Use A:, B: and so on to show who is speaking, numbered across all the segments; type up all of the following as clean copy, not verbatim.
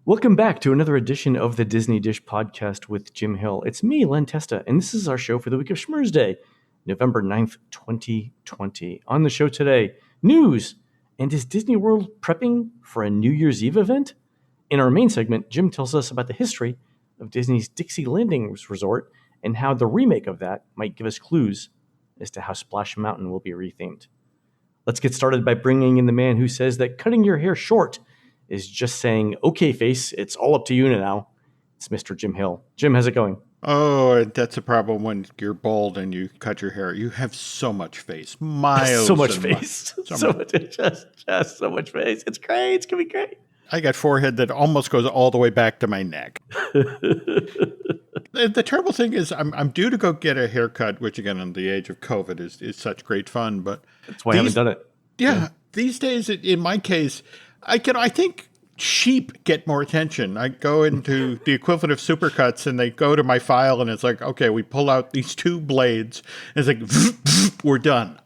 A: Welcome back to another edition of the Disney Dish podcast with Jim Hill. It's me, Len Testa, and this is our show for the week of Schmurz Day, November 9th, 2020. On the show today, news, and is Disney World prepping for a New Year's Eve event? In our main segment, Jim tells us about the history of Disney's Dixie Landing Resort and how the remake of that might give us clues as to how Splash Mountain will be rethemed. Let's get started by bringing in the man who says that cutting your hair short is just saying, okay, face, it's all up to you now. It's Mr. Jim Hill. Jim, how's it going?
B: Oh, that's a problem when you're bald and you cut your hair. You have so much face. Miles.
A: So much face. So much face. It's great. It's going to be great.
B: I got forehead that almost goes all the way back to my neck. The terrible thing is I'm due to go get a haircut, which again, in the age of COVID is such great fun. But
A: that's why I haven't done it.
B: Yeah. These days, in my case, I think sheep get more attention. I go into the equivalent of Supercuts and they go to my file and it's like, okay, we pull out these two blades. And it's like, we're done.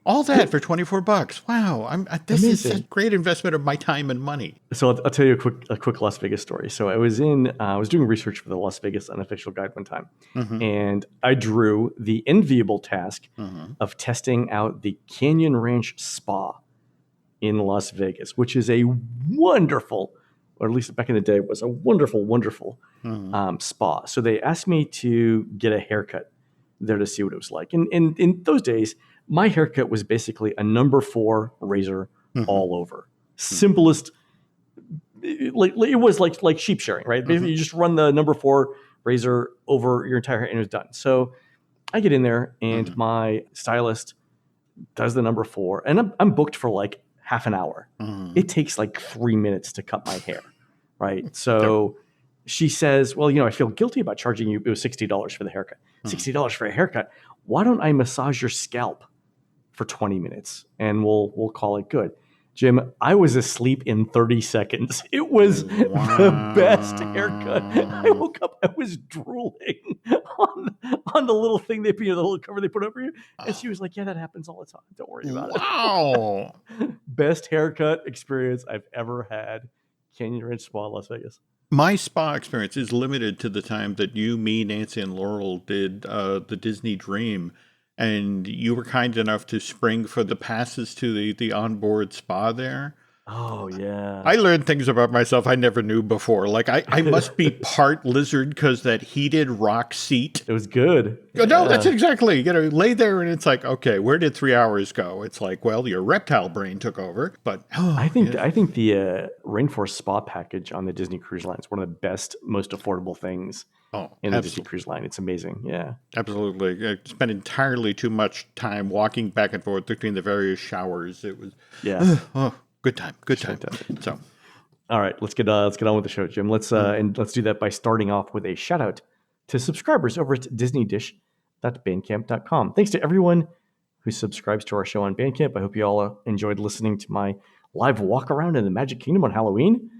B: All that for $24. Wow. This is a great investment of my time and money.
A: So I'll tell you a quick Las Vegas story. So I was doing research for the Las Vegas Unofficial Guide one time, and I drew the enviable task of testing out the Canyon Ranch Spa in Las Vegas, which is a wonderful, or at least back in the day was a wonderful spa. So they asked me to get a haircut there to see what it was like. And in those days, my haircut was basically a number 4 razor all over. Simplest, like it was like sheep shearing, right? Basically, you just run the number 4 razor over your entire hair and it was done. So I get in there and my stylist does the number 4, and I'm booked for like half an hour. It takes like 3 minutes to cut my hair, right? So she says, well, I feel guilty about charging you. It was $60 for the haircut. $60 for a haircut. Why don't I massage your scalp for 20 minutes and we'll call it good? Jim, I was asleep in 30 seconds. It was the best haircut. I woke up, I was drooling on the little thing the little cover they put over you. And she was like, yeah, that happens all the time. Don't worry about it.
B: Wow.
A: Best haircut experience I've ever had. Canyon Ranch Spa, Las Vegas.
B: My spa experience is limited to the time that you, me, Nancy, and Laurel did the Disney Dream. And you were kind enough to spring for the passes to the onboard spa there.
A: Oh, yeah.
B: I learned things about myself I never knew before. Like, I must be part lizard because that heated rock seat.
A: It was good.
B: No, that's exactly. Lay there and it's like, okay, where did 3 hours go? It's like, well, your reptile brain took over. But
A: I think the Rainforest Spa package on the Disney Cruise Line is one of the best, most affordable things in the Disney Cruise Line. It's amazing. Yeah.
B: Absolutely. I spent entirely too much time walking back and forth between the various showers. It was good time. So,
A: all right, let's get on with the show, Jim. Let's do that by starting off with a shout out to subscribers over at disneydish.bandcamp.com. Thanks to everyone who subscribes to our show on Bandcamp. I hope you all enjoyed listening to my live walk around in the Magic Kingdom on Halloween.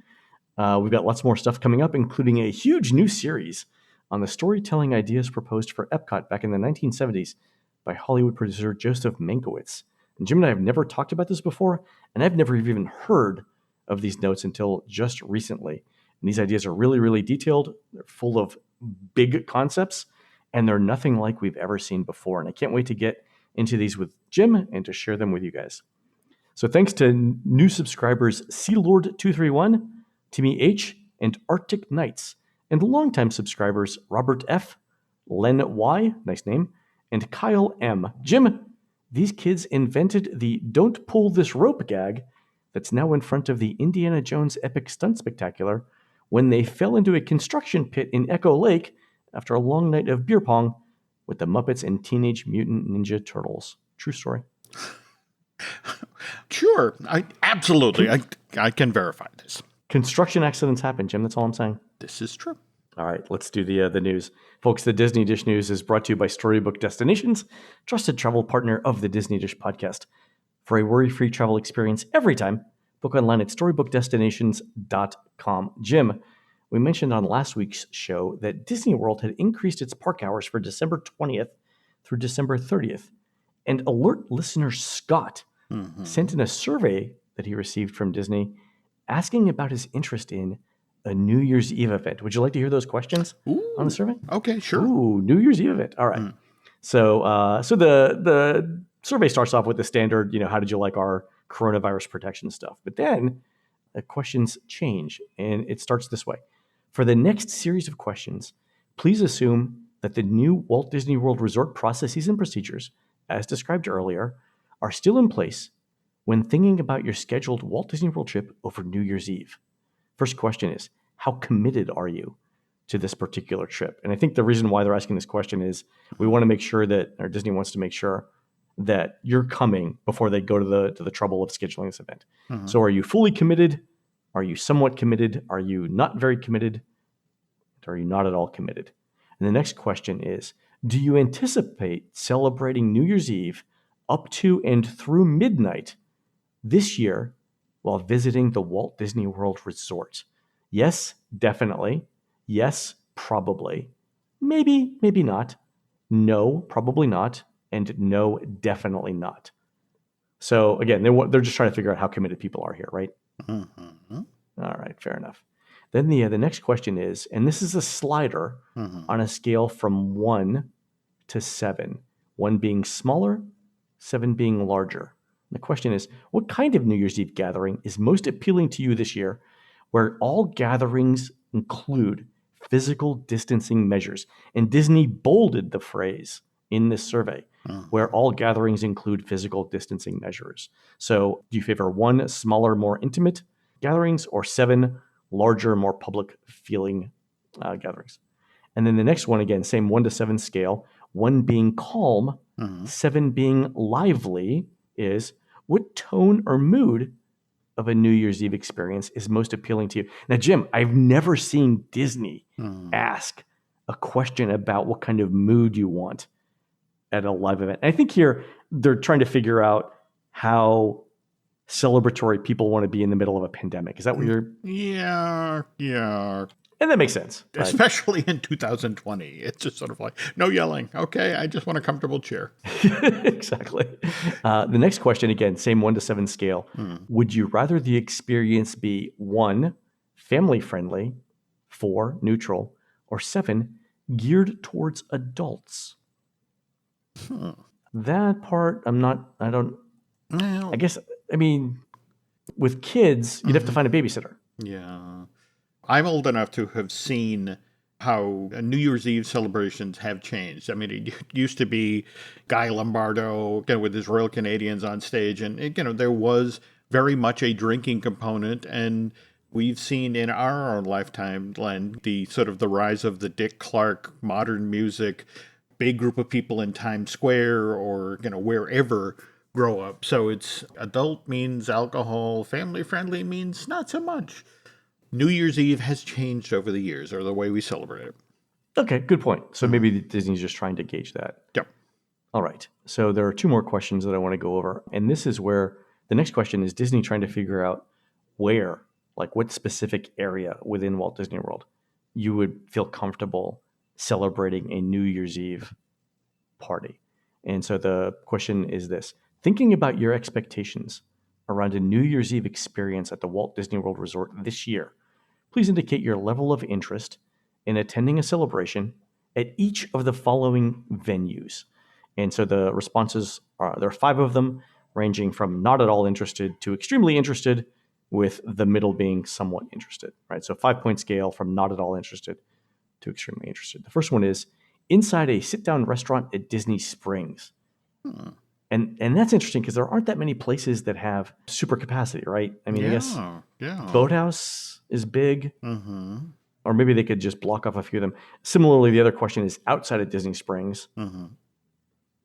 A: We've got lots more stuff coming up, including a huge new series on the storytelling ideas proposed for Epcot back in the 1970s by Hollywood producer Joseph Mankiewicz. And Jim and I have never talked about this before, and I've never even heard of these notes until just recently. And these ideas are really, really detailed. They're full of big concepts, and they're nothing like we've ever seen before. And I can't wait to get into these with Jim and to share them with you guys. So thanks to new subscribers Sealord231, Timmy H, and Arctic Knights, and longtime subscribers Robert F, Len Y, nice name, and Kyle M. Jim, these kids invented the "Don't Pull This Rope" gag that's now in front of the Indiana Jones Epic Stunt Spectacular when they fell into a construction pit in Echo Lake after a long night of beer pong with the Muppets and Teenage Mutant Ninja Turtles. True story.
B: Sure. Absolutely. I can verify this.
A: Construction accidents happen, Jim. That's all I'm saying.
B: This is true.
A: All right, let's do the news. Folks, the Disney Dish News is brought to you by Storybook Destinations, trusted travel partner of the Disney Dish podcast. For a worry-free travel experience every time, book online at storybookdestinations.com. Jim, we mentioned on last week's show that Disney World had increased its park hours for December 20th through December 30th. And alert listener Scott sent in a survey that he received from Disney asking about his interest in a New Year's Eve event. Would you like to hear those questions on the survey?
B: Okay, sure.
A: Ooh, New Year's Eve event. All right. So the survey starts off with the standard, how did you like our coronavirus protection stuff? But then the questions change, and it starts this way. For the next series of questions, please assume that the new Walt Disney World Resort processes and procedures, as described earlier, are still in place when thinking about your scheduled Walt Disney World trip over New Year's Eve. First question is, how committed are you to this particular trip? And I think the reason why they're asking this question is we want to make sure that, or Disney wants to make sure that you're coming before they go to the trouble of scheduling this event. So are you fully committed? Are you somewhat committed? Are you not very committed? Or are you not at all committed? And the next question is, do you anticipate celebrating New Year's Eve up to and through midnight this year while visiting the Walt Disney World Resort? Yes, definitely. Yes, probably. Maybe, maybe not. No, probably not. And no, definitely not. So again, they're just trying to figure out how committed people are here, right? All right, fair enough. Then the next question is, and this is a slider on a scale from 1 to 7, 1 being smaller, 7 being larger. The question is, what kind of New Year's Eve gathering is most appealing to you this year, where all gatherings include physical distancing measures? And Disney bolded the phrase in this survey, where all gatherings include physical distancing measures. So do you favor 1, smaller, more intimate gatherings, or 7, larger, more public feeling gatherings? And then the next one, again, same 1 to 7 scale, 1 being calm, 7 being lively, is what tone or mood of a New Year's Eve experience is most appealing to you? Now, Jim, I've never seen Disney ask a question about what kind of mood you want at a live event. And I think here they're trying to figure out how celebratory people want to be in the middle of a pandemic. Is that what you're...
B: Yeah.
A: And that makes sense. Right?
B: Especially in 2020. It's just sort of like, no yelling. Okay, I just want a comfortable chair.
A: Exactly. The next question, again, same 1 to 7 scale. Would you rather the experience be 1, family-friendly, 4, neutral, or 7, geared towards adults? That part, I guess, with kids, you'd have to find a babysitter.
B: Yeah. I'm old enough to have seen how New Year's Eve celebrations have changed. I mean, it used to be Guy Lombardo with his Royal Canadians on stage, and there was very much a drinking component, and we've seen in our own lifetime, Len, the sort of the rise of the Dick Clark modern music, big group of people in Times Square or wherever grow up. So it's adult means alcohol, family friendly means not so much. New Year's Eve has changed over the years, or the way we celebrate it.
A: Okay, good point. So maybe Disney's just trying to gauge that.
B: Yep.
A: All right. So there are 2 more questions that I want to go over. And this is where the next question is Disney trying to figure out where, like what specific area within Walt Disney World you would feel comfortable celebrating a New Year's Eve party. And so the question is this: thinking about your expectations around a New Year's Eve experience at the Walt Disney World Resort this year, please indicate your level of interest in attending a celebration at each of the following venues. And so the responses there are 5 of them, ranging from not at all interested to extremely interested, with the middle being somewhat interested, right? So 5-point scale from not at all interested to extremely interested. The first one is inside a sit-down restaurant at Disney Springs. And that's interesting because there aren't that many places that have super capacity, right? I mean, I guess Boathouse is big, or maybe they could just block off a few of them. Similarly, the other question is outside of Disney Springs.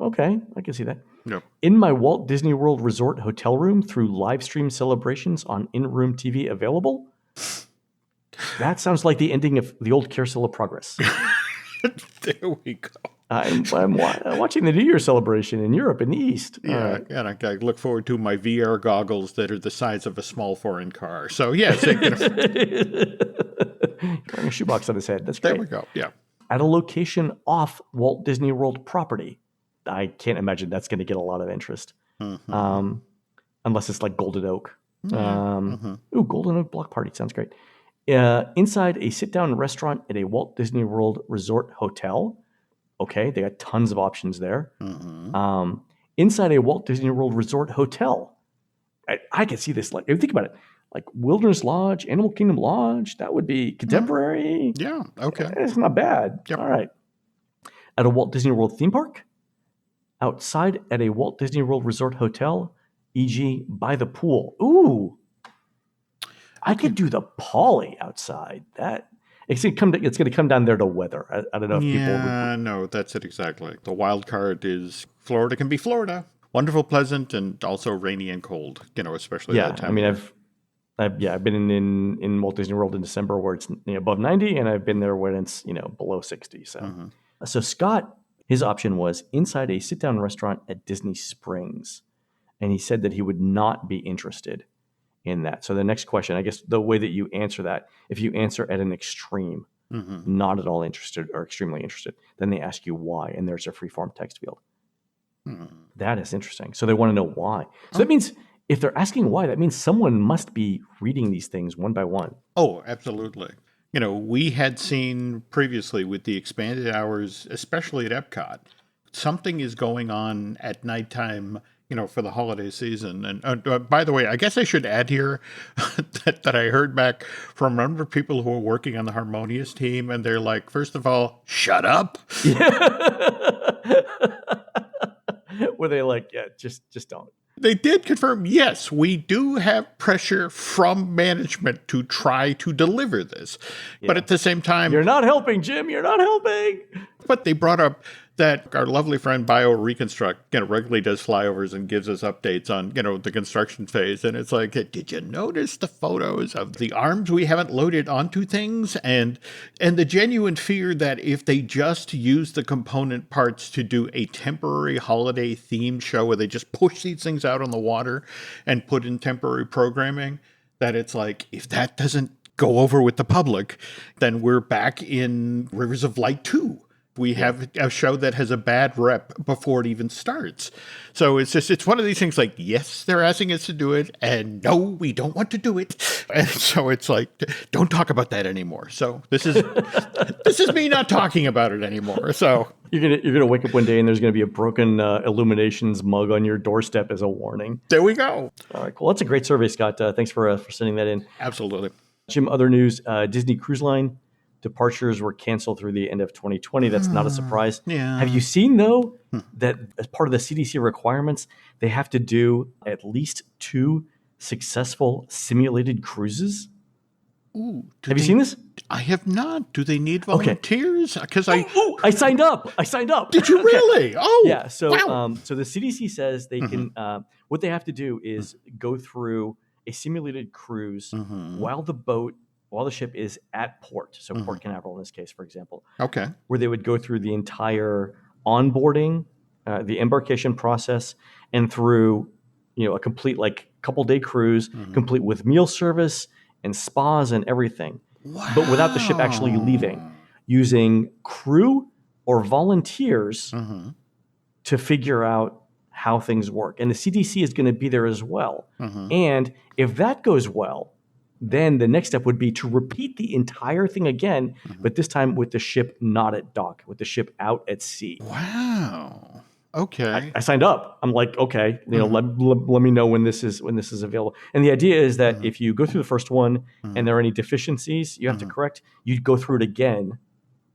A: Okay, I can see that.
B: Yep.
A: In my Walt Disney World Resort hotel room through live stream celebrations on in-room TV available. That sounds like the ending of the old Carousel of Progress.
B: There we go.
A: I'm watching the New Year celebration in Europe in the East.
B: Yeah, and I look forward to my VR goggles that are the size of a small foreign car. So, yes.
A: Wearing a shoebox on his head. That's great.
B: There we go, yeah.
A: At a location off Walt Disney World property. I can't imagine that's going to get a lot of interest. Unless it's like Golden Oak. Golden Oak Block Party sounds great. Inside a sit-down restaurant at a Walt Disney World Resort Hotel. Okay, they got tons of options there. Inside a Walt Disney World Resort Hotel. I can see this. Like, if you think about it, like Wilderness Lodge, Animal Kingdom Lodge, that would be contemporary.
B: Yeah, okay.
A: It's not bad. Yep. All right. At a Walt Disney World theme park. Outside at a Walt Disney World Resort Hotel, e.g. by the pool. Ooh. I could do the Poly outside. It's going to come down there to weather. I don't know if people would...
B: no, that's it exactly. The wild card is Florida can be Florida. Wonderful, pleasant, and also rainy and cold, especially that time.
A: I mean, I've been in Walt Disney World in December where it's above 90, and I've been there when it's below 60. So Scott, his option was inside a sit-down restaurant at Disney Springs, and he said that he would not be interested in that. So the next question, I guess the way that you answer that, if you answer at an extreme, not at all interested or extremely interested, then they ask you why, and there's a free-form text field. That is interesting. So they want to know why. So that means if they're asking why, that means someone must be reading these things one by one.
B: Oh, absolutely. We had seen previously with the expanded hours, especially at Epcot, something is going on at nighttime, for the holiday season. And by the way, I guess I should add here that I heard back from a number of people who are working on the Harmonious team, and they're like, first of all, shut up.
A: Were they like, yeah, just don't.
B: They did confirm, yes, we do have pressure from management to try to deliver this. Yeah. But at the same time...
A: You're not helping, Jim. You're not helping.
B: But they brought up that our lovely friend BioReconstruct regularly does flyovers and gives us updates on, the construction phase. And it's like, did you notice the photos of the arms we haven't loaded onto things? And the genuine fear that if they just use the component parts to do a temporary holiday themed show where they just push these things out on the water and put in temporary programming, that it's like, if that doesn't go over with the public, then we're back in Rivers of Light 2. We have a show that has a bad rep before it even starts. So it's one of these things like, yes, they're asking us to do it, and no, we don't want to do it. And so it's like, don't talk about that anymore. So this is me not talking about it anymore. So
A: you're gonna wake up one day and there's gonna be a broken Illuminations mug on your doorstep as a warning.
B: There we go.
A: All right, cool. That's a great survey, Scott. Thanks for sending that in.
B: Absolutely.
A: Jim, other news: Disney Cruise Line departures were canceled through the end of 2020. That's not a surprise.
B: Yeah.
A: Have you seen, though, that as part of the CDC requirements, they have to do at least 2 successful simulated cruises?
B: Ooh,
A: have you seen this?
B: I have not. Do they need volunteers? Because
A: I signed up.
B: Did you really? Oh,
A: yeah. So,
B: wow.
A: So the CDC says they can. What they have to do is go through a simulated cruise while the ship is at port, so Port Canaveral in this case, for example.
B: Okay.
A: Where they would go through the entire onboarding, the embarkation process, and through a complete couple-day cruise, complete with meal service and spas and everything.
B: Wow.
A: But without the ship actually leaving, using crew or volunteers to figure out how things work. And the CDC is going to be there as well. And if that goes well, then the next step would be to repeat the entire thing again, but this time with the ship not at dock, with the ship out at sea.
B: Wow. Okay.
A: I signed up. I'm like, okay, let me know when this is available. And the idea is that if you go through the first one and there are any deficiencies you have to correct, you go through it again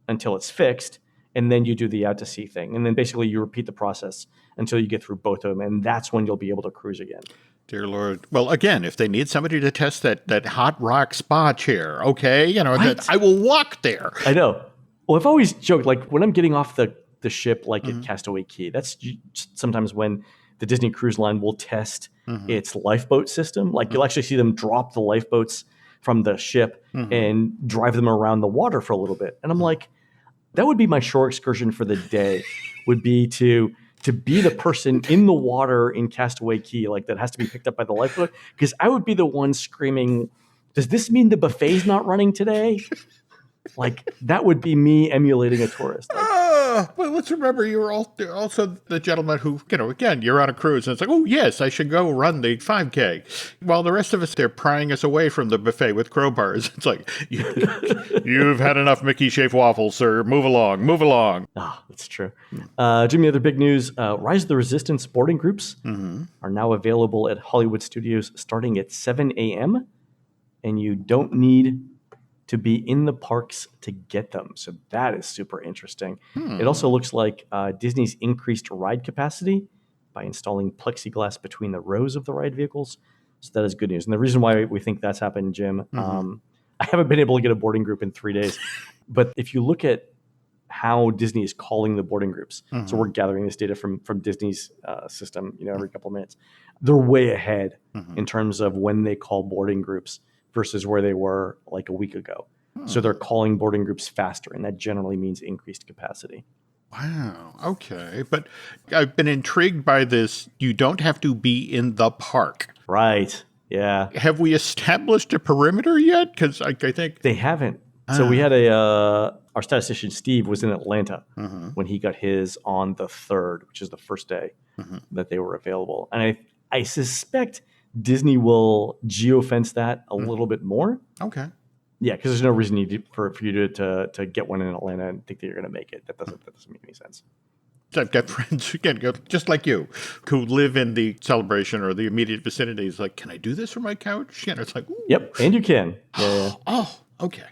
A: until it's fixed, and then you do the out to sea thing. And then basically you repeat the process until you get through both of them, and that's when you'll be able to cruise again.
B: Dear Lord. Well, again, if they need somebody to test that hot rock spa chair, okay, that I will walk there.
A: I know. Well, I've always joked, like when I'm getting off the ship, like at Castaway Cay, that's sometimes when the Disney Cruise Line will test its lifeboat system. Like you'll actually see them drop the lifeboats from the ship and drive them around the water for a little bit. And I'm like, that would be my shore excursion for the day, would be to be the person in the water in Castaway Cay, like that has to be picked up by the lifeboat, because I would be the one screaming, does this mean the buffet's not running today? Like that would be me emulating a tourist. Like,
B: But let's remember, you were also the gentleman who, again, you're on a cruise and it's like, oh, yes, I should go run the 5K. While the rest of us, they're prying us away from the buffet with crowbars. It's like, you've had enough Mickey Shaped waffles, sir. Move along, move along.
A: That's true. Jimmy, other big news, Rise of the Resistance boarding groups are now available at Hollywood Studios starting at 7 a.m. And you don't need to be in the parks to get them. So that is super interesting. It also looks like Disney's increased ride capacity by installing plexiglass between the rows of the ride vehicles. So that is good news. And the reason why we think that's happened, Jim, I haven't been able to get a boarding group in 3 days. But if you look at how Disney is calling the boarding groups, so we're gathering this data from Disney's system, every couple of minutes, they're way ahead in terms of when they call boarding groups versus where they were like a week ago. So they're calling boarding groups faster, and that generally means increased capacity.
B: Wow. Okay. But I've been intrigued by this. You don't have to be in the park.
A: Right. Yeah.
B: Have we established a perimeter yet? Because I think
A: they haven't. So we had our statistician, Steve, was in Atlanta when he got his on the 3rd, which is the first day that they were available. And I suspect Disney will geofence that a little bit more.
B: Okay.
A: Yeah, because there's no reason for you to get one in Atlanta and think that you're going to make it. That doesn't make any sense.
B: I've got friends, again, just like you, who live in the Celebration or the immediate vicinity. It's like, can I do this from my couch? It's like, ooh.
A: Yep, and you can. Yeah.
B: Oh, okay.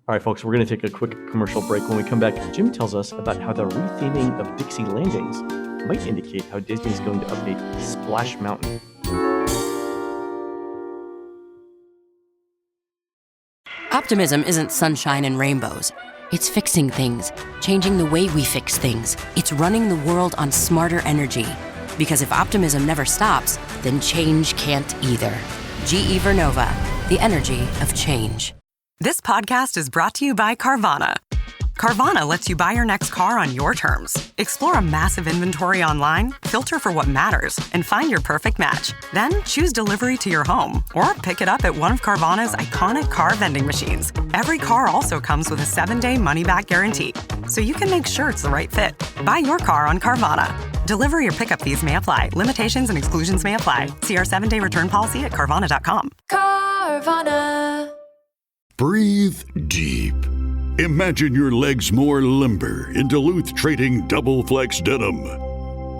A: All right, folks, we're going to take a quick commercial break. When we come back, Jim tells us about how the retheming of Dixie Landings might indicate how Disney is going to update Splash Mountain.
C: Optimism isn't sunshine and rainbows. It's fixing things, changing the way we fix things. It's running the world on smarter energy. Because if optimism never stops, then change can't either. GE Vernova, the energy of change.
D: This podcast is brought to you by Carvana. Carvana lets you buy your next car on your terms. Explore a massive inventory online, filter for what matters, and find your perfect match. Then choose delivery to your home or pick it up at one of Carvana's iconic car vending machines. Every car also comes with a 7-day money-back guarantee, so you can make sure it's the right fit. Buy your car on Carvana. Delivery or pickup fees may apply. Limitations and exclusions may apply. See our 7-day return policy at Carvana.com.
E: Carvana.
F: Breathe deep. Imagine your legs more limber in Duluth Trading Double Flex Denim.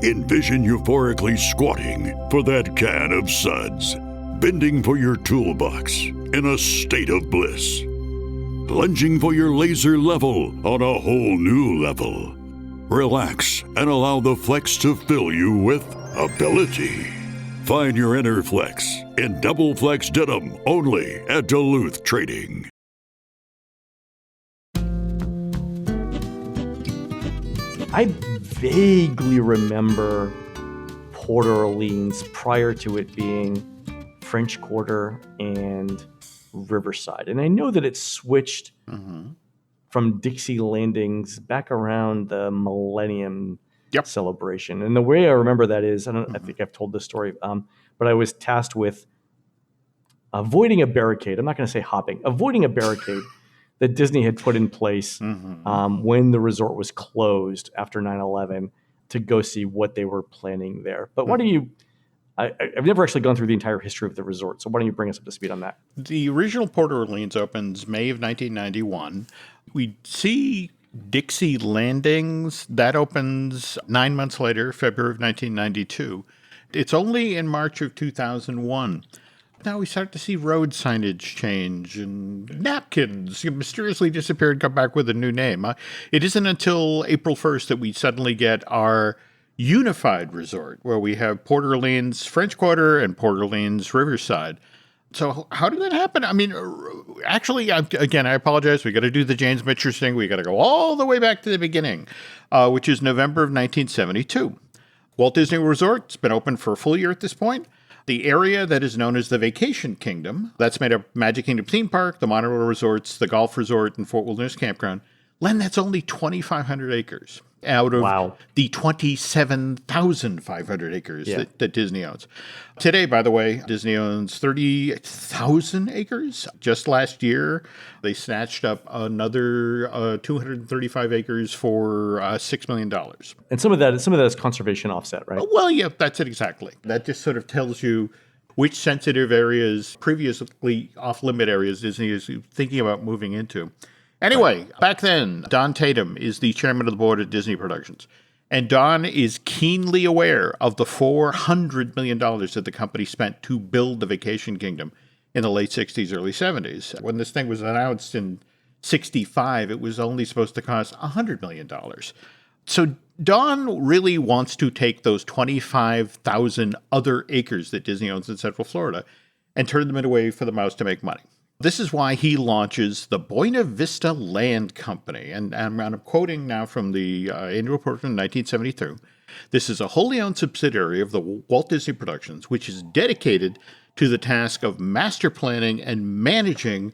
F: Envision euphorically squatting for that can of suds, bending for your toolbox in a state of bliss, lunging for your laser level on a whole new level. Relax and allow the flex to fill you with ability. Find your inner flex in Double Flex Denim only at Duluth Trading.
A: I vaguely remember Port Orleans prior to it being French Quarter and Riverside. And I know that it switched from Dixie Landings back around the Millennium celebration. And the way I remember that is, I think I've told this story, but I was tasked with avoiding a barricade. I'm not going to say hopping, avoiding a barricade that Disney had put in place when the resort was closed after 9/11 to go see what they were planning there. But why don't you, I've never actually gone through the entire history of the resort, so why don't you bring us up to speed on that?
B: The original Port Orleans opens May of 1991. We see Dixie Landings. That opens 9 months later, February of 1992. It's only in March of 2001. Now we start to see road signage change and napkins mysteriously disappear and come back with a new name. It isn't until April 1st that we suddenly get our unified resort, where we have Port Orleans French Quarter and Port Orleans Riverside. So how did that happen? I mean, actually, I apologize. We got to do the James Mitchell thing. We got to go all the way back to the beginning, which is November of 1972. Walt Disney World Resort, it's been open for a full year at this point. The area that is known as the Vacation Kingdom, that's made up Magic Kingdom Theme Park, the Monorail Resorts, the Golf Resort, and Fort Wilderness Campground. Len, that's only 2,500 acres. out of
A: Wow.
B: the 27,500 acres
A: Yeah.
B: that Disney owns. Today, by the way, Disney owns 30,000 acres. Just last year, they snatched up another 235 acres for $6 million.
A: And some of that is conservation offset, right?
B: Well, yeah, that's it exactly. That just sort of tells you which sensitive areas, previously off-limit areas, Disney is thinking about moving into. Anyway, back then, Don Tatum is the chairman of the board at Disney Productions. And Don is keenly aware of the $400 million that the company spent to build the Vacation Kingdom in the late 60s, early 70s. When this thing was announced in 65, it was only supposed to cost $100 million. So Don really wants to take those 25,000 other acres that Disney owns in Central Florida and turn them into a way for the mouse to make money. This is why he launches the Buena Vista Land Company. And I'm quoting now from the annual report from 1972. This is a wholly owned subsidiary of the Walt Disney Productions, which is dedicated to the task of master planning and managing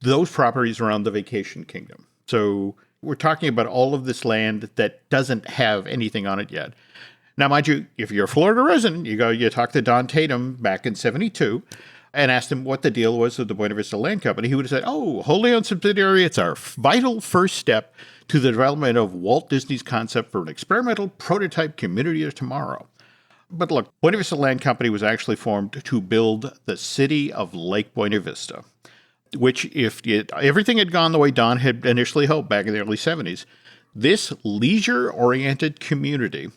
B: those properties around the Vacation Kingdom. So we're talking about all of this land that doesn't have anything on it yet. Now, mind you, if you're a Florida resident, you talk to Don Tatum back in 72 and asked him what the deal was with the Buena Vista Land Company, he would have said, wholly owned subsidiary, it's our vital first step to the development of Walt Disney's concept for an experimental prototype community of tomorrow. But look, Buena Vista Land Company was actually formed to build the city of Lake Buena Vista, which if everything had gone the way Don had initially hoped back in the early 70s, this leisure-oriented community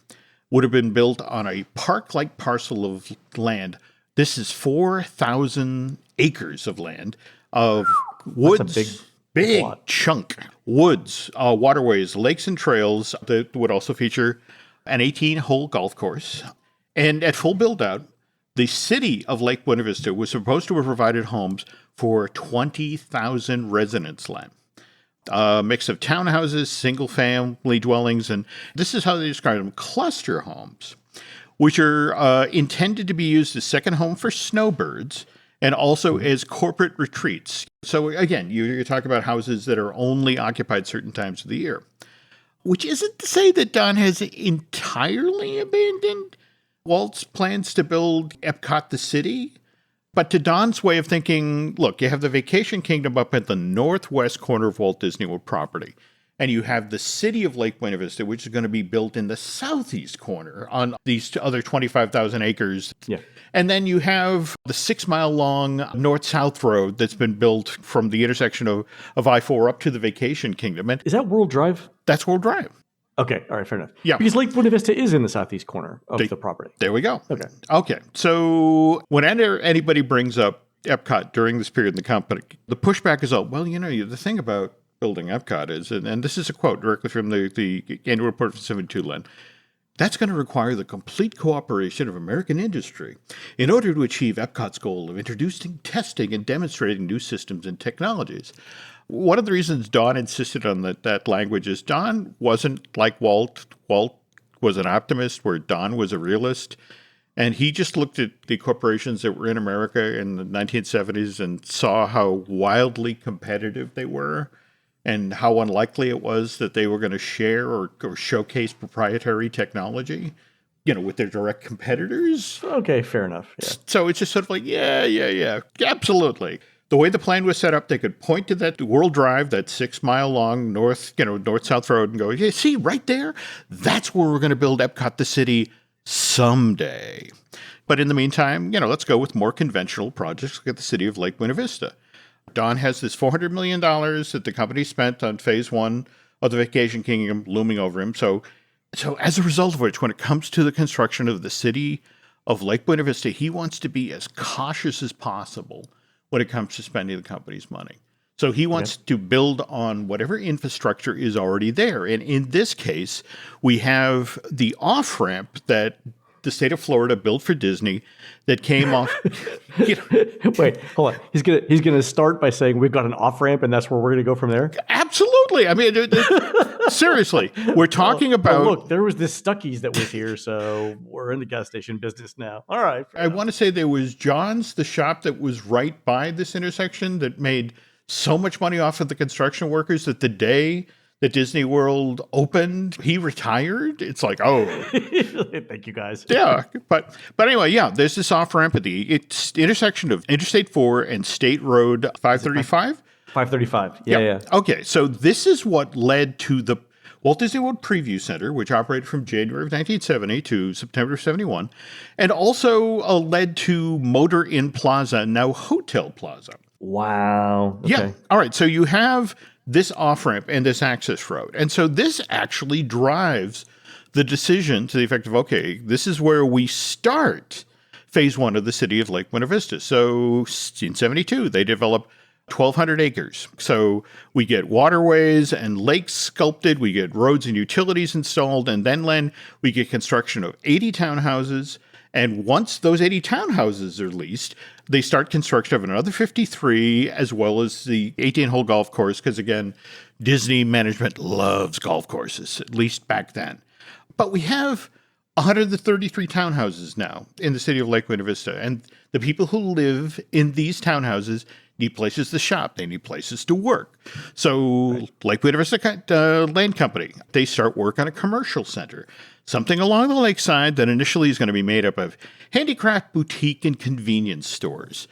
B: would have been built on a park-like parcel of land. This is 4,000 acres of land, of woods,
A: That's a
B: big chunk, woods, waterways, lakes, and trails that would also feature an 18-hole golf course. And at full build-out, the city of Lake Buena Vista was supposed to have provided homes for 20,000 residents, Len. A mix of townhouses, single-family dwellings, and this is how they describe them, cluster homes, which are intended to be used as second home for snowbirds and also as corporate retreats. So again, you're talking about houses that are only occupied certain times of the year, which isn't to say that Don has entirely abandoned Walt's plans to build Epcot the city. But to Don's way of thinking, look, you have the Vacation Kingdom up at the northwest corner of Walt Disney World property. And you have the city of Lake Buena Vista, which is going to be built in the southeast corner on these other 25,000 acres.
A: Yeah.
B: And then you have the 6-mile-long north-south road that's been built from the intersection of I-4 up to the Vacation Kingdom. And
A: Is that World Drive?
B: that's World Drive.
A: Okay, all right, fair enough.
B: Yeah.
A: Because Lake Buena Vista is in the southeast corner of the property.
B: There we go.
A: Okay.
B: Okay. So whenever anybody brings up Epcot during this period in the company, the pushback is, the thing about building Epcot is, and this is a quote directly from the annual report from 72, Len, that's going to require the complete cooperation of American industry in order to achieve Epcot's goal of introducing, testing, and demonstrating new systems and technologies. One of the reasons Don insisted on that language is Don wasn't like Walt. Walt was an optimist, where Don was a realist. And he just looked at the corporations that were in America in the 1970s and saw how wildly competitive they were and how unlikely it was that they were going to share or showcase proprietary technology, with their direct competitors.
A: Okay, fair enough. Yeah.
B: So it's just sort of like, yeah, absolutely. The way the plan was set up, they could point to that World Drive, that 6-mile-long north-south road, and go, yeah, see, right there? That's where we're going to build Epcot the city someday. But in the meantime, let's go with more conventional projects like the city of Lake Buena Vista. Don has this $400 million that the company spent on phase 1 of the Vacation Kingdom looming over him. So as a result of which, when it comes to the construction of the city of Lake Buena Vista, he wants to be as cautious as possible when it comes to spending the company's money. So he wants to build on whatever infrastructure is already there. And in this case, we have the off-ramp that the state of Florida built for Disney that came off.
A: Wait, hold on. He's gonna start by saying we've got an off-ramp and that's where we're going to go from there?
B: Absolutely. I mean, seriously, we're talking about...
A: look, there was this Stuckey's that was here, so we're in the gas station business now. All right.
B: I want to say there was John's, the shop that was right by this intersection that made so much money off of the construction workers that the day that Disney World opened, he retired. It's like, oh.
A: Thank you, guys.
B: Yeah. But anyway, yeah, there's this off-ramp at the intersection of Interstate 4 and State Road 535.
A: 535. Yeah.
B: Okay, so this is what led to the Walt Disney World Preview Center, which operated from January of 1970 to September of 71, and also led to Motor Inn Plaza, now Hotel Plaza.
A: Wow. Okay.
B: Yeah. All right, so you have this off-ramp and this access road. And so this actually drives the decision to the effect of, okay, this is where we start phase one of the city of Lake Buena Vista. So in 72, they develop 1,200 acres. So we get waterways and lakes sculpted, we get roads and utilities installed, and then, we get construction of 80 townhouses. And once those 80 townhouses are leased, they start construction of another 53, as well as the 18-hole golf course, because again, Disney management loves golf courses, at least back then. But we have 133 townhouses now in the city of Lake Buena Vista, and the people who live in these townhouses need places to shop. They need places to work. So Lake Buena Vista Land Company, they start work on a commercial center, something along the lakeside that initially is going to be made up of handicraft boutique and convenience stores.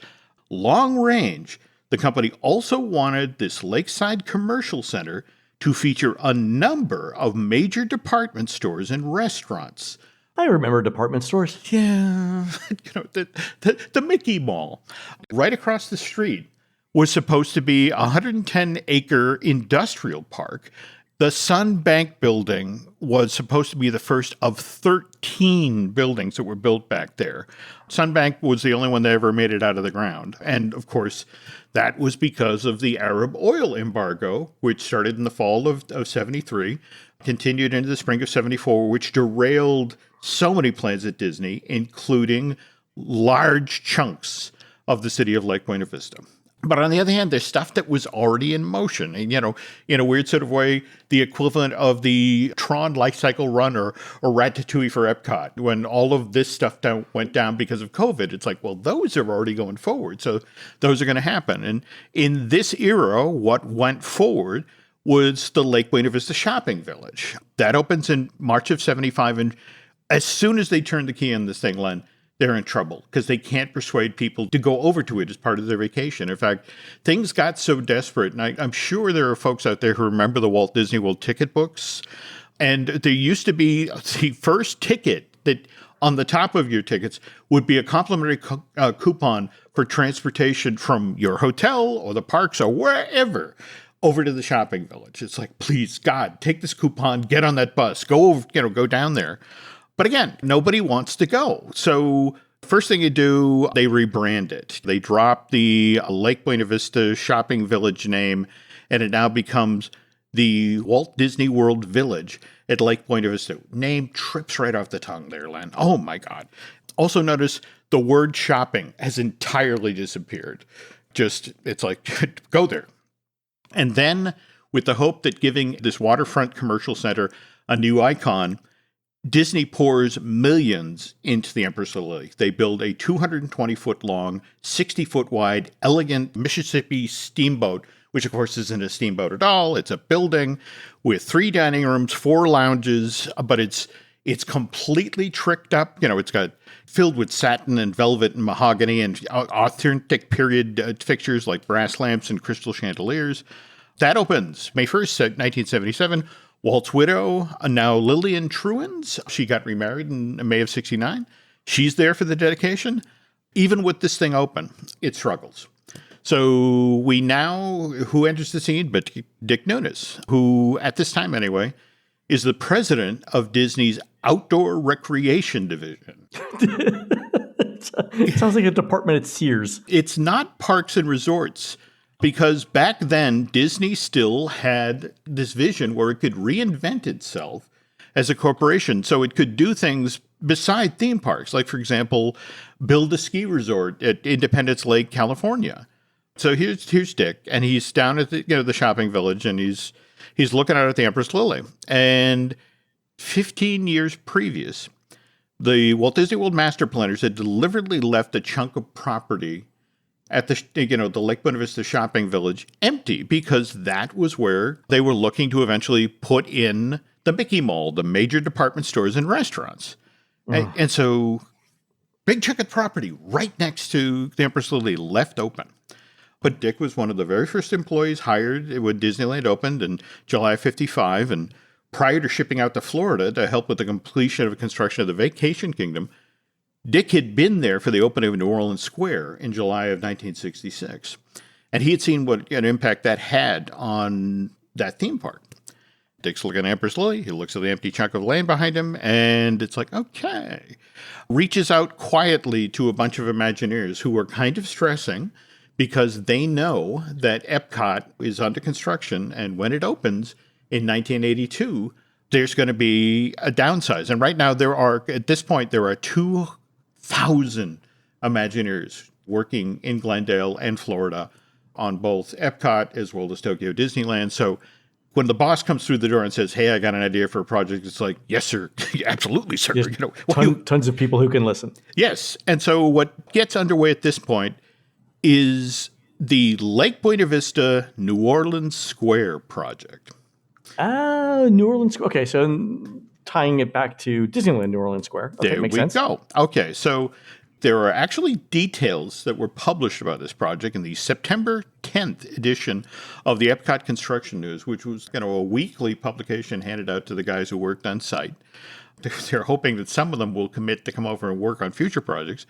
B: Long range, the company also wanted this lakeside commercial center to feature a number of major department stores and restaurants.
A: I remember department stores.
B: Yeah, the Mickey Mall. Right across the street was supposed to be a 110-acre industrial park. The Sun Bank building was supposed to be the first of 13 buildings that were built back there. Sun Bank was the only one that ever made it out of the ground. And, of course, that was because of the Arab oil embargo, which started in the fall of 73, continued into the spring of 74, which derailed so many plans at Disney, including large chunks of the city of Lake Buena Vista. But on the other hand, there's stuff that was already in motion. And, in a weird sort of way, the equivalent of the Tron Life Cycle Run or Ratatouille for Epcot, when all of this stuff went down because of COVID. It's like, well, those are already going forward. So those are going to happen. And in this era, what went forward was the Lake Buena Vista Shopping Village. That opens in March of 75. And as soon as they turn the key on this thing, Len, they're in trouble because they can't persuade people to go over to it as part of their vacation. In fact, things got so desperate, and I'm sure there are folks out there who remember the Walt Disney World ticket books. And there used to be the first ticket that on the top of your tickets would be a complimentary coupon for transportation from your hotel or the parks or wherever over to the shopping village. It's like, please, God, take this coupon, get on that bus, go over, go down there. But again, nobody wants to go. So first thing you do, they rebrand it. They drop the Lake Buena Vista Shopping Village name, and it now becomes the Walt Disney World Village at Lake Buena Vista. Name trips right off the tongue there, Len. Oh, my God. Also notice the word shopping has entirely disappeared. It's like, go there. And then with the hope that giving this waterfront commercial center a new icon, Disney pours millions into the Empress Lilly. They build a 220-foot long, 60-foot wide, elegant Mississippi steamboat, which of course isn't a steamboat at all. It's a building with 3 dining rooms, 4 lounges, but it's completely tricked up. It's got filled with satin and velvet and mahogany and authentic period fixtures like brass lamps and crystal chandeliers. That opens May 1st, 1977. Walt's widow, now Lillian Truans, she got remarried in May of 69. She's there for the dedication. Even with this thing open, it struggles. So who enters the scene but Dick Nunis, who at this time anyway, is the president of Disney's Outdoor Recreation Division.
A: It sounds like a department at Sears.
B: It's not Parks and Resorts. Because back then, Disney still had this vision where it could reinvent itself as a corporation. So it could do things beside theme parks, like, for example, build a ski resort at Independence Lake, California. So here's Dick, and he's down at the shopping village, and he's looking out at the Empress Lilly. And 15 years previous, the Walt Disney World master planners had deliberately left a chunk of property at the Lake Buena Vista shopping village empty because that was where they were looking to eventually put in the Mickey Mall, the major department stores and restaurants. And so big chunk of property right next to the Empress Lilly left open. But Dick was one of the very first employees hired when Disneyland opened in July of 1955. And prior to shipping out to Florida to help with the completion of construction of the Vacation Kingdom, Dick had been there for the opening of New Orleans Square in July of 1966. And he had seen what an impact that had on that theme park. Dick's looking at Empress Lilly. He looks at the empty chunk of land behind him, and it's like, okay. Reaches out quietly to a bunch of Imagineers who are kind of stressing because they know that Epcot is under construction, and when it opens in 1982, there's going to be a downsize. And right now at this point, there are 2,000 Imagineers working in Glendale and Florida on both Epcot as well as Tokyo Disneyland. So when the boss comes through the door and says, "Hey, I got an idea for a project," it's like, "Yes, sir. Absolutely, sir."
A: Tons of people who can listen.
B: Yes. And so what gets underway at this point is the Lake Buena Vista New Orleans Square project.
A: New Orleans. Okay, so tying it back to Disneyland New Orleans Square. Okay,
B: there
A: makes
B: we
A: sense.
B: go. Okay, so there are actually details that were published about this project in the September 10th edition of the Epcot Construction News, which was a weekly publication handed out to the guys who worked on site. They're hoping that some of them will commit to come over and work on future projects.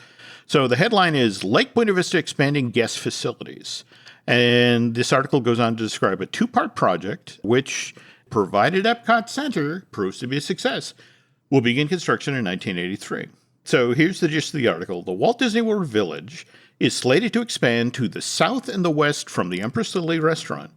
B: So the headline is Lake Buena Vista expanding guest facilities. And this article goes on to describe a two-part project, which, provided Epcot Center proves to be a success, will begin construction in 1983. So here's the gist of the article. The Walt Disney World Village is slated to expand to the south and the west from the Empress Lilly restaurant.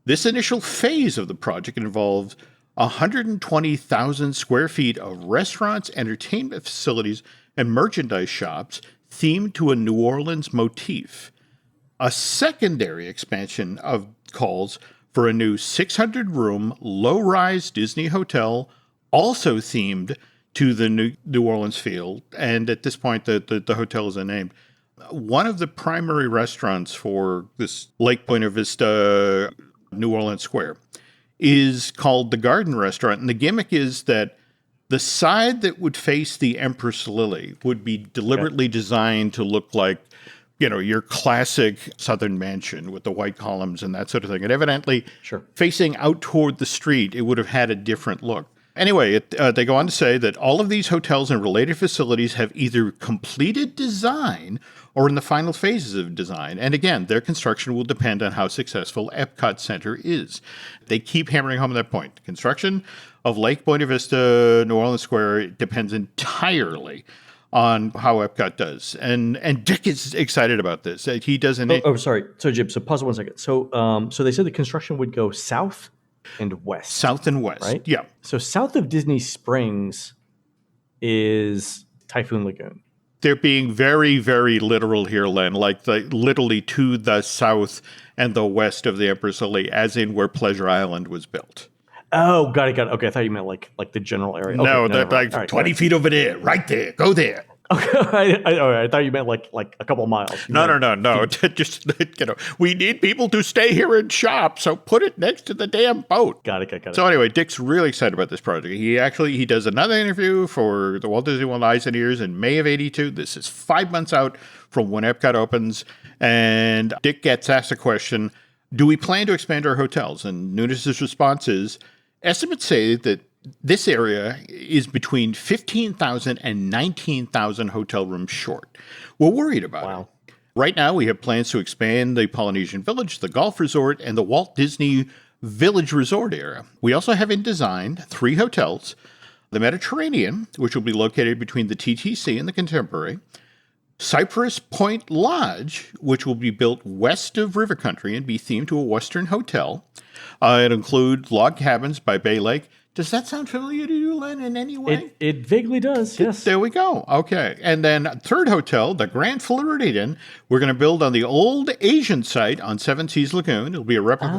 B: This initial phase of the project involves 120,000 square feet of restaurants, entertainment facilities, and merchandise shops themed to a New Orleans motif. A secondary expansion calls for a new 600-room, low-rise Disney hotel, also themed to the New Orleans field. And at this point, the hotel is unnamed. One of the primary restaurants for this Lake Buena Vista New Orleans Square is called the Garden Restaurant. And the gimmick is that the side that would face the Empress Lilly would be deliberately designed to look like, your classic Southern mansion with the white columns and that sort of thing. And evidently, facing out toward the street, it would have had a different look. Anyway, they go on to say that all of these hotels and related facilities have either completed design or in the final phases of design. And again, their construction will depend on how successful Epcot Center is. They keep hammering home that point. Construction of Lake Buena Vista New Orleans Square depends entirely on how Epcot does. And Dick is excited about this. He doesn't...
A: sorry. So, Jim, pause 1 second. So they said the construction would go south and west.
B: South and west,
A: right?
B: Yeah.
A: So south of Disney Springs is Typhoon Lagoon.
B: They're being very, very literal here, Len, literally to the south and the west of the Empress Lilly, as in where Pleasure Island was built.
A: Oh, got it. Okay, I thought you meant like the general area.
B: No,
A: okay,
B: right, 20 feet over there, right there. Go there.
A: Okay, I thought you meant like a couple miles.
B: No. Just, we need people to stay here and shop, so put it next to the damn boat.
A: Got it.
B: So anyway, Dick's really excited about this project. He does another interview for the Walt Disney World Eyes and Ears in May of 1982. This is 5 months out from when Epcot opens, and Dick gets asked a question, do we plan to expand our hotels? And Nunis' response is, estimates say that this area is between 15,000 and 19,000 hotel rooms short. We're worried about it. Right now, we have plans to expand the Polynesian Village, the Golf Resort, and the Walt Disney Village Resort area. We also have in design 3 hotels, the Mediterranean, which will be located between the TTC and the Contemporary, Cypress Point Lodge, which will be built west of River Country and be themed to a Western hotel. It includes log cabins by Bay Lake. Does that sound familiar to you, Len, in any way?
A: It vaguely does, yes.
B: There we go. Okay. And then third hotel, the Grand Floridian, we're going to build on the old Asian site on Seven Seas Lagoon. It'll be a replica.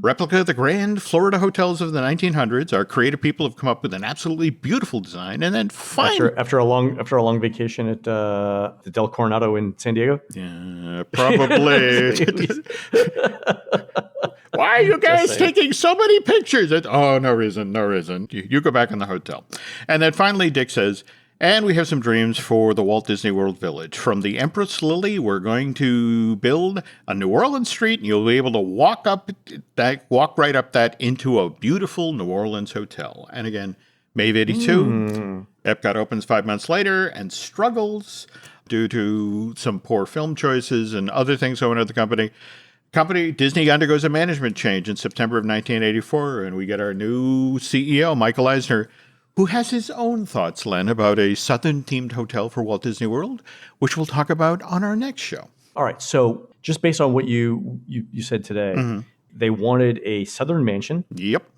B: Replica of the grand Florida hotels of the 1900s. Our creative people have come up with an absolutely beautiful design. And then finally...
A: After a long vacation at the Del Coronado in San Diego?
B: Yeah, probably. Why are you guys taking so many pictures? No reason. You go back in the hotel. And then finally, Dick says, and we have some dreams for the Walt Disney World Village. From the Empress Lilly, we're going to build a New Orleans street, and you'll be able to walk right up that into a beautiful New Orleans hotel. And again, May of 82, Epcot opens 5 months later and struggles due to some poor film choices and other things going on at the company. Disney undergoes a management change in September of 1984, and we get our new CEO, Michael Eisner, who has his own thoughts, Len, about a Southern-themed hotel for Walt Disney World, which we'll talk about on our next show.
A: All right. So just based on what you said today, they wanted a Southern mansion.
B: Yep.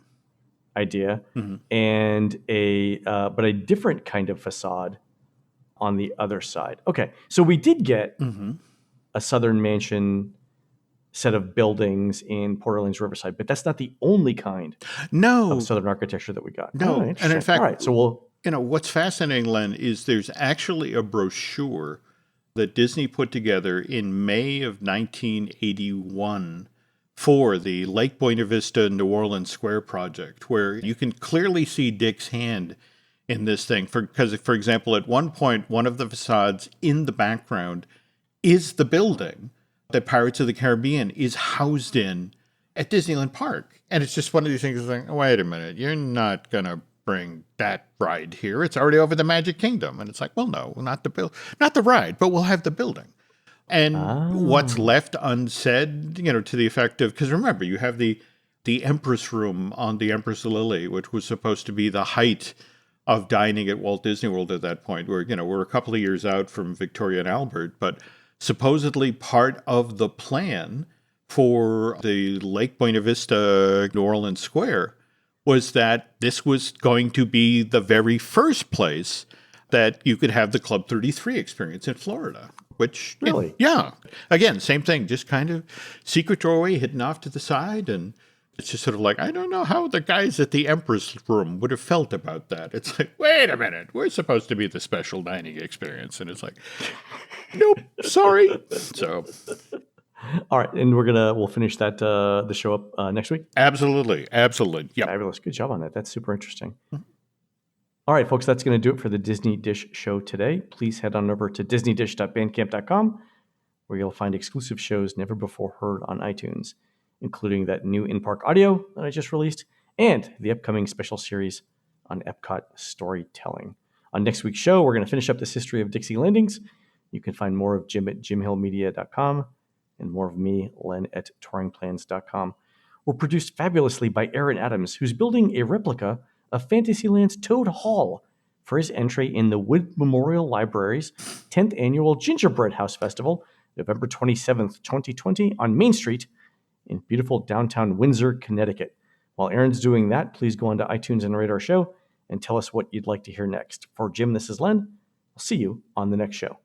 A: Idea and but a different kind of facade on the other side. Okay. So we did get a Southern mansion set of buildings in Port Orleans Riverside, but that's not the only kind of Southern architecture that we got.
B: No. And in fact,
A: all right, so
B: what's fascinating, Len, is there's actually a brochure that Disney put together in May of 1981 for the Lake Buena Vista New Orleans Square project, where you can clearly see Dick's hand in this thing. Because, for example, at one point, one of the facades in the background is the building that Pirates of the Caribbean is housed in at Disneyland Park. And it's just one of these things like, wait a minute, you're not going to bring that ride here. It's already over the Magic Kingdom. And it's like, well, no, not the ride, but we'll have the building. And what's left unsaid, to the effect of, because remember, you have the Empress Room on the Empress Lilly, which was supposed to be the height of dining at Walt Disney World at that point. We're a couple of years out from Victoria and Albert, but supposedly part of the plan for the Lake Buena Vista New Orleans Square was that this was going to be the very first place that you could have the Club 33 experience in Florida. Which,
A: really?
B: Yeah. Again, same thing, just kind of secret doorway hidden off to the side. And it's just sort of like, I don't know how the guys at the Empress Room would have felt about that. It's like, wait a minute, we're supposed to be the special dining experience. And it's like, nope, sorry. So.
A: All right. And we'll finish that, the show up next week.
B: Absolutely. Yeah.
A: Fabulous. Good job on that. That's super interesting. All right, folks, that's going to do it for the Disney Dish show today. Please head on over to disneydish.bandcamp.com, where you'll find exclusive shows never before heard on iTunes, including that new in-park audio that I just released and the upcoming special series on Epcot storytelling. On next week's show, we're going to finish up this history of Dixie Landings. You can find more of Jim at jimhillmedia.com and more of me, Len, at touringplans.com. We're produced fabulously by Aaron Adams, who's building a replica of Fantasyland's Toad Hall for his entry in the Wood Memorial Library's 10th Annual Gingerbread House Festival, November 27th, 2020, on Main Street in beautiful downtown Windsor, Connecticut. While Aaron's doing that, please go onto iTunes and rate our show and tell us what you'd like to hear next. For Jim, this is Len. I'll see you on the next show.